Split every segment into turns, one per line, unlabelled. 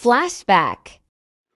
Flashback.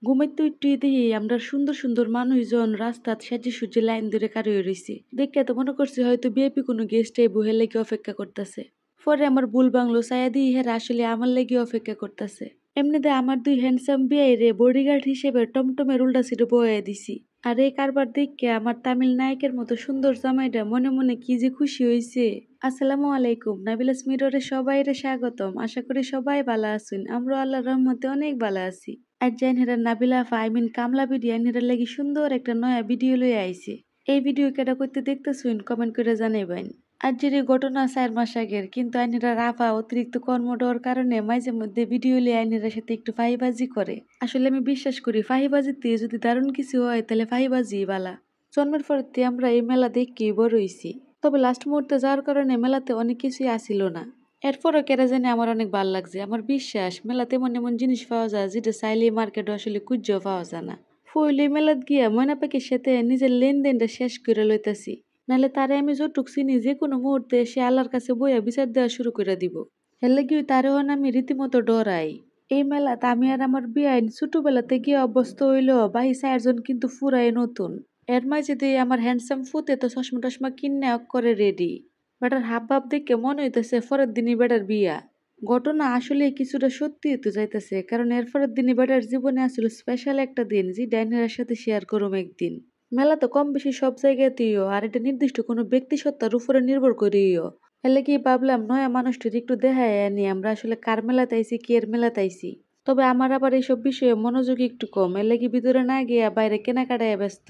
ঘুমাইতে উঠতেই দেখি আমরা সুন্দর সুন্দর মানুষজন রাস্তাত সাজে সুজে লাইন ধরে কারো রইছি। দেখে তো মনে করছি হয়তো বিএপি কোনো গেস্ট বহে লেগে অপেক্ষা করতেছে। পরে আমার ভুল বাংলো ছায়া দিয়ে হেরা আসলে আমার লেগে অপেক্ষা করতেছে। এমনিতে আমার দুই হ্যান্ডসাম বিয়াই রে বডিগার্ড হিসেবে টমটমের উল্টা সিটে বয়ে দিছি। আর এই কারবার দেখে আমার তামিল নায়কের মতো সুন্দর জামাইটা মনে মনে কি যে খুশি হয়েছে। আসসালামু আলাইকুম, নাবিলাস মিররে সবাইরে স্বাগতম। আশা করি সবাই ভালো আছেন। আমরা আল্লাহর রহমতে অনেক ভালো আছি। আর জান হেরা নাবিলা আফা কামলা ভিডিও হেরার লাগি সুন্দর একটা নয়া ভিডিও লয়ে আইছে। এই ভিডিও কেটা করতে দেখতেছুন কমেন্ট করে জানাইবেন। আর যে ঘটনা 4 মাস আগের, কিন্তু আইনেরা রাফা অতিরিক্ত কর্মডর কারণে মাঝে মধ্যে ভিডিও লিয়ে আইনেরা সাথে একটু ফাহিবাজি করে। আসলে আমি বিশ্বাস করি ফাহিবাজিতে যদি দারুণ কিছু হয় তাহলে ফাহিবাজি বালা। জন্মের পরতে আমরা এই মেলা দেখেই বড় হইছি। তবে লাস্ট মুহূর্তে যাওয়ার কারণে মেলাতে অনেক কিছুই আসিল না। এরপরও কেরা জানি আমার অনেক ভালো লাগছে। আমার বিশ্বাস মেলাতে এমন এমন জিনিস পাওয়া যায় যেটা চাইলে মার্কেটে আসলে খুঁজেও পাওয়া যায় না। ফুইলে মেলাত গিয়া ময়না পাখির সাথে নিজের লেনদেনটা শেষ করে লইতাছি। নাহলে তারে আমি যতটুক চিনি যে কোনো মুহূর্তে সে আল্লাহর কাছে বইয়া বিচার দেওয়া শুরু করে দিব। এর লাগিও তারেও আমি রীতিমতো ডরাই। এই মেলাত আমি আর আমার বিয়াইন ছোটবেলাতে গিয়ে অভ্যস্ত হইল বাহি 4 জন কিন্তু ফুরাই নতুন। এর মাঝে দিয়ে আমার হ্যান্ডসাম ফুতে তো চশমা টশমা কিনে করে রেডি। বেটার হাব ভাব দেখে মনে হইতেছে পরের দিনই বেটার বিয়া। ঘটনা আসলে কিছুটা সত্যি হতে যাইতেছে, কারণ এর পরের দিনই বেটার জীবনে আসলে স্পেশাল একটা দিন যে ডাইনারের সাথে শেয়ার করুম একদিন। মেলা তো কম বেশি সব জায়গাতেইও, আর এটা নির্দিষ্ট কোনো ব্যক্তি সত্তার উপরে নির্ভর করেইও। এলে কি ভাবলাম নয়া মানুষটির একটু দেখায় আনি আমরা আসলে কার মেলাতে আইছি কি এর মেলাতে আইছি। তবে আমার আবার এইসব বিষয়ে মনোযোগ একটু কম, এলে কি ভিতরে না গিয়া বাইরে কেনাকাটায় ব্যস্ত।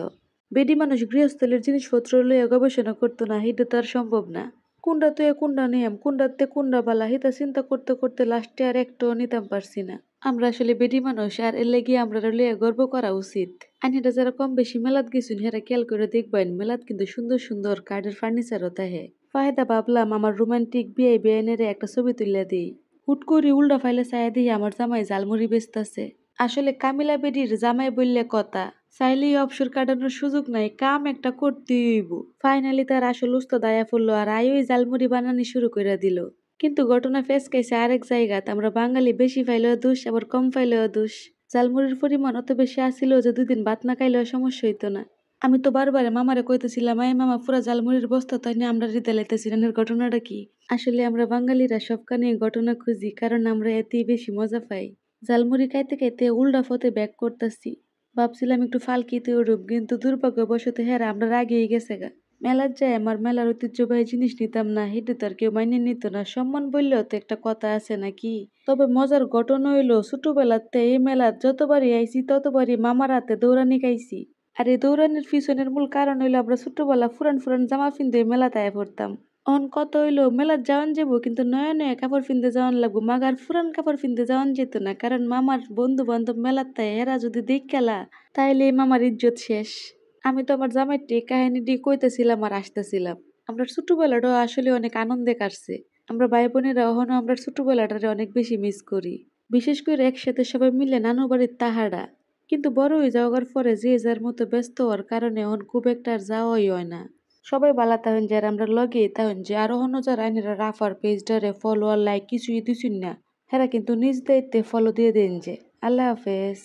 বেডি মানুষ গৃহস্থলের জিনিসপত্র লইয়া গবেষণা করতো না, এটা তো আর সম্ভব না। কুন্ডা তুই কুন্ডা নিয়ম কুন্ডাতে কুন্ডা বালা হিতা চিন্তা করতে করতে লাস্টে আর একটাও নিতাম পারছি না। আমরা আসলে বেডি মানুষ, আর এর লেগে আমরা লইয়া গর্ব করা উচিত। আইনেরা যারা কম বেশি মেলাত গেছুন হেরা খেয়াল করে দেখবেন মেলাত কিন্তু সুন্দর সুন্দর কাঠের ফার্নিচারও তাহে। ফায়দা ভাবলাম আমার রোমান্টিক বিয়ে বেআইনেরে একটা ছবি তুলে দিই। হুট করে উল্টা ফাইলে ছায়া দিয়ে আমার জামাই জালমুড়ি বেচতাছে। আসলে কামিলা বেডির জামাই বললে কথা, চাইলেই অবসর কাটানোর সুযোগ নাই, কাম একটা করতেই হইব। ফাইনালি তার আসল উস্তাদ আয়া পড়লো আর আইওই জালমুড়ি বানানি শুরু করে দিল। কিন্তু ঘটনা ফেসকাইছে আরেক জায়গাত। আমরা বাঙালি বেশি ফাইলেও দোষ আবার কম ফাইলেও দোষ। জালমুড়ির পরিমাণ অত বেশি আসিল যে 2 দিন ভাত না খাইলেও সমস্যা হইতো না। আমি তো বারবারে মামারে কইতেছিলাম আই মামা পুরা জালমুড়ির বস্তা তাই নিয়ে আমরা হৃদয় লাইতেছিলেন, এর ঘটনাটা কি? আসলে আমরা বাঙালিরা সবখানে ঘটনা খুঁজি, কারণ আমরা এতেই বেশি মজা পাই। জালমুড়ি খাইতে খাইতে উল্টা ফতে ব্যাক করতেছি। ভাবছিলাম একটু ফালকিতে উঠুম, কিন্তু দুর্ভাগ্যবশত হেরা আমরা রাগেই গেছে গা। মেলার যায় আমার মেলার ঐতিহ্যবাহী জিনিস নিতাম না, হেঁটে তো আর কেউ মাইনে নিত না। সম্মান বললেও তো একটা কথা আছে নাকি? তবে মজার ঘটনা হইলো ছোটবেলাতে এই মেলার যতবারই আইছি ততবারই মামার হাতে দৌড়ানি খাইছি। আর এই দৌড়ানির পিছনের মূল কারণ হইলো আমরা ছোটবেলা ফুরান ফুরান জামা পিন্ধে মেলাতে আয়া পড়তাম। অন কত হইলো মেলার যাওয়ান যাবো, কিন্তু নয়া নয়া কাপড় পিনতে যাওয়ান লাগবো। মাগার ফুরান কাপড় পিনতে যাওয়ান যেত না, কারণ মামার বন্ধু বান্ধব মেলার তাই এরা যদি দেখলা তাইলে মামার ইজ্জত শেষ। আমি তো আমার জামাইটি কাহিনীটি কইতেছিলাম আর আসতেছিলাম। আমরা ছোটবেলাটাও আসলে অনেক আনন্দে কাটছে। আমরা ভাই বোনেরা এখনো আমরা ছোটবেলাটারে অনেক বেশি মিস করি। বিশেষ করে একসাথে সবাই মিলে নানু বাড়ির তাহারা। কিন্তু বড় হয়ে যাওয়ার পরে যে যার মতো ব্যস্ত হওয়ার কারণে এখন খুব একটা আর যাওয়াই হয় না। সবাই বালা তাহন যার আমরা লগে তাহন যে আরো হন্য যারা আইনেরা রাফার পেজটারে ফলো আর লাইক কিছুই দিছুন না, হেরা কিন্তু নিজ দায়িত্বে ফলো দিয়ে দেন যে। আল্লাহ হাফেজ।